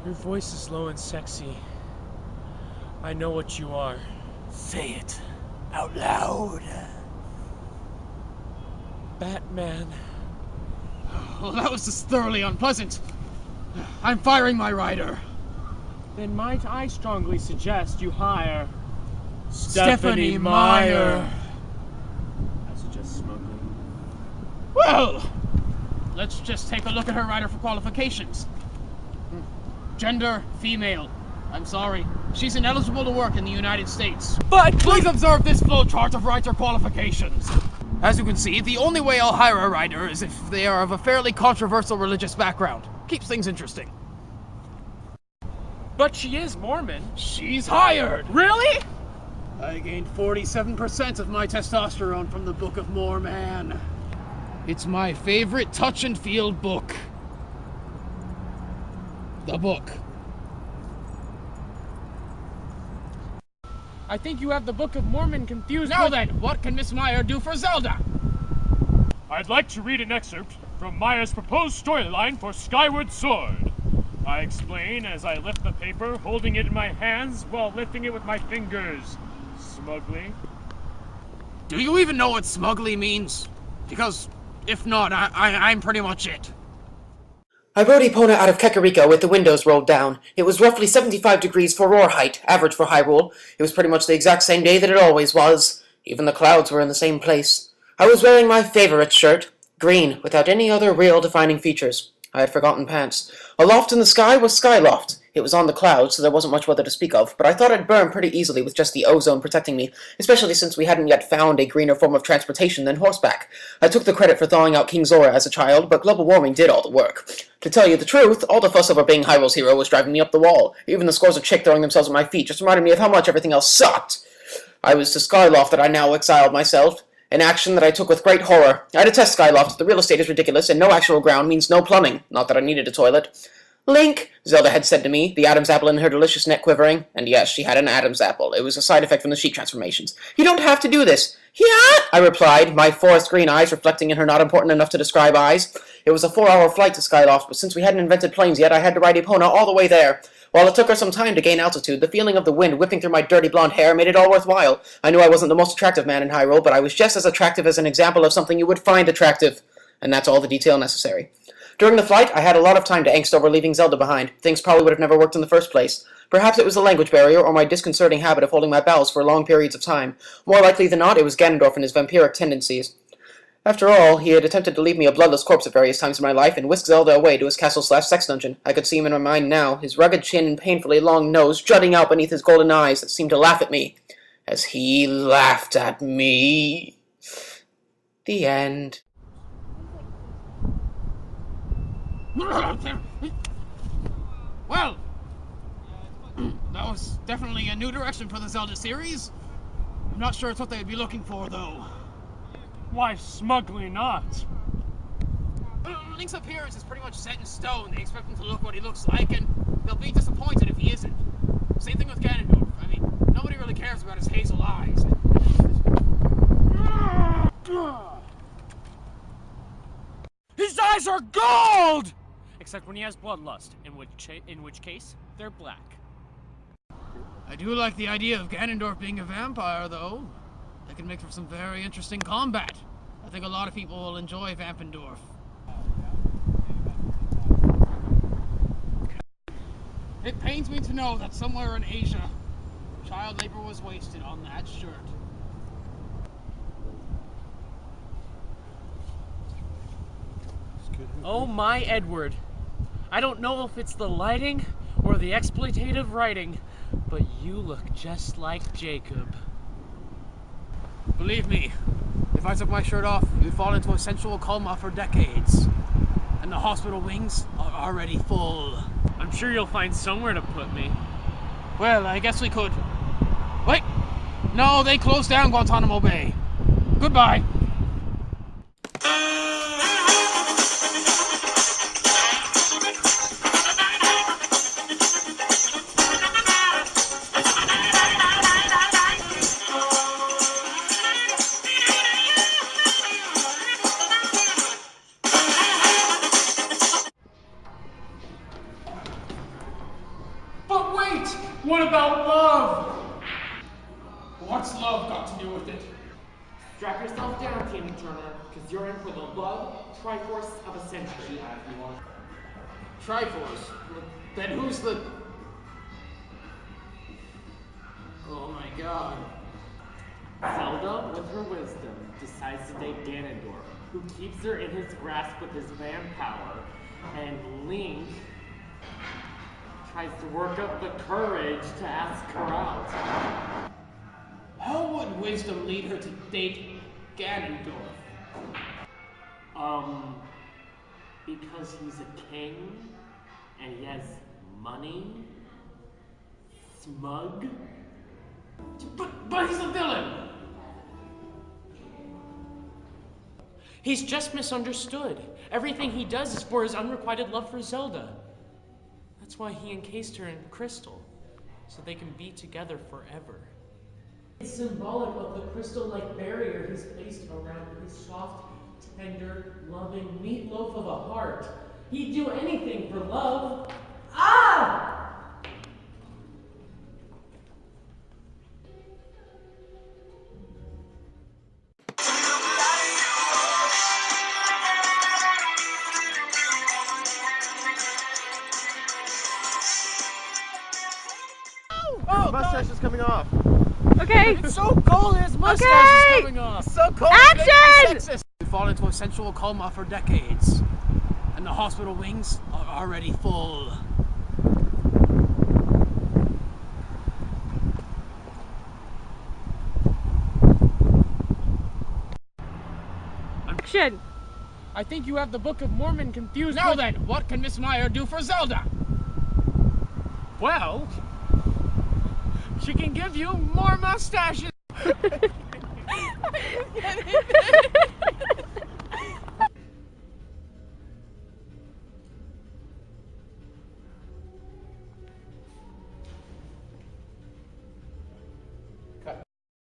Your voice is low and sexy. I know what you are. Say it out loud. Batman. Well, that was just thoroughly unpleasant. I'm firing my rider. Then might I strongly suggest you hire Stephanie Meyer. I suggest smuggling. Well, let's just take a look at her rider for qualifications. Gender, female. I'm sorry. She's ineligible to work in the United States. But Please observe this flowchart of rights or qualifications. As you can see, the only way I'll hire a rider is if they are of a fairly controversial religious background. Keeps things interesting. But she is Mormon. She's hired! Really? I gained 47% of my testosterone from the Book of Mormon. It's my favorite touch and feel book. The book. I think you have the Book of Mormon confused Now with... then, what can Miss Meyer do for Zelda? I'd like to read an excerpt from Meyer's proposed storyline for Skyward Sword. I explain as I lift the paper, holding it in my hands while lifting it with my fingers. Smugly. Do you even know what smugly means? Because, if not, I'm pretty much it. I rode Epona out of Kakariko with the windows rolled down. It was roughly 75 degrees for roar height, average for Hyrule. It was pretty much the exact same day that it always was. Even the clouds were in the same place. I was wearing my favorite shirt, green, without any other real defining features. I had forgotten pants. Aloft in the sky was Skyloft. It was on the clouds, so there wasn't much weather to speak of, but I thought I'd burn pretty easily with just the ozone protecting me, especially since we hadn't yet found a greener form of transportation than horseback. I took the credit for thawing out King Zora as a child, but global warming did all the work. To tell you the truth, all the fuss over being Hyrule's hero was driving me up the wall. Even the scores of chick throwing themselves at my feet just reminded me of how much everything else sucked. I was to Skyloft that I now exiled myself. An action that I took with great horror. I detest Skyloft. The real estate is ridiculous, and no actual ground means no plumbing. Not that I needed a toilet. Link, Zelda had said to me, the Adam's apple in her delicious neck quivering. And yes, she had an Adam's apple. It was a side effect from the sheep transformations. You don't have to do this. Yeah, I replied, my forest green eyes reflecting in her not important enough to describe eyes. It was a 4-hour flight to Skyloft, but since we hadn't invented planes yet, I had to ride Epona all the way there. While it took her some time to gain altitude, the feeling of the wind whipping through my dirty blonde hair made it all worthwhile. I knew I wasn't the most attractive man in Hyrule, but I was just as attractive as an example of something you would find attractive. And that's all the detail necessary. During the flight, I had a lot of time to angst over leaving Zelda behind. Things probably would have never worked in the first place. Perhaps it was the language barrier, or my disconcerting habit of holding my bowels for long periods of time. More likely than not, it was Ganondorf and his vampiric tendencies. After all, he had attempted to leave me a bloodless corpse at various times in my life and whisk Zelda away to his castle/sex dungeon. I could see him in my mind now, his rugged chin and painfully long nose jutting out beneath his golden eyes that seemed to laugh at me. As he laughed at me. The end. Well, that was definitely a new direction for the Zelda series. I'm not sure it's what they'd be looking for, though. Why smugly not? Link's appearance is pretty much set in stone. They expect him to look what he looks like, and they'll be disappointed if he isn't. Same thing with Ganondorf. I mean, nobody really cares about his hazel eyes. His eyes are gold! Except when he has bloodlust, in which case, they're black. I do like the idea of Ganondorf being a vampire, though. That can make for some very interesting combat. I think a lot of people will enjoy Vampendorf. It pains me to know that somewhere in Asia, child labor was wasted on that shirt. Oh my Edward. I don't know if it's the lighting or the exploitative writing, but you look just like Jacob. Believe me, if I took my shirt off, you'd fall into a sensual coma for decades. And the hospital wings are already full. I'm sure you'll find somewhere to put me. Well, I guess we could. Wait! No, they closed down Guantanamo Bay. Goodbye. What's love got to do with it? Strap yourself down, Tina Turner, because you're in for the love Triforce of a century. Triforce? Then who's the... Oh my god. Zelda, with her wisdom, decides to date Ganondorf, who keeps her in his grasp with his van power, and Link tries to work up the courage to ask her out. How would wisdom lead her to date Ganondorf? Because he's a king, and he has money, smug. But he's a villain! He's just misunderstood. Everything he does is for his unrequited love for Zelda. That's why he encased her in crystal, so they can be together forever. It's symbolic of the crystal-like barrier he's placed around his soft, tender, loving meatloaf of a heart. He'd do anything for love. Ah! His mustache is coming off. Okay. It's so cold, his mustache Okay. is coming off. So cold. Action! We fall into a sensual coma for decades, and the hospital wings are already full. Action! I think you have the Book of Mormon confused. Now then, what can Miss Meyer do for Zelda? Well, she can give you more mustaches.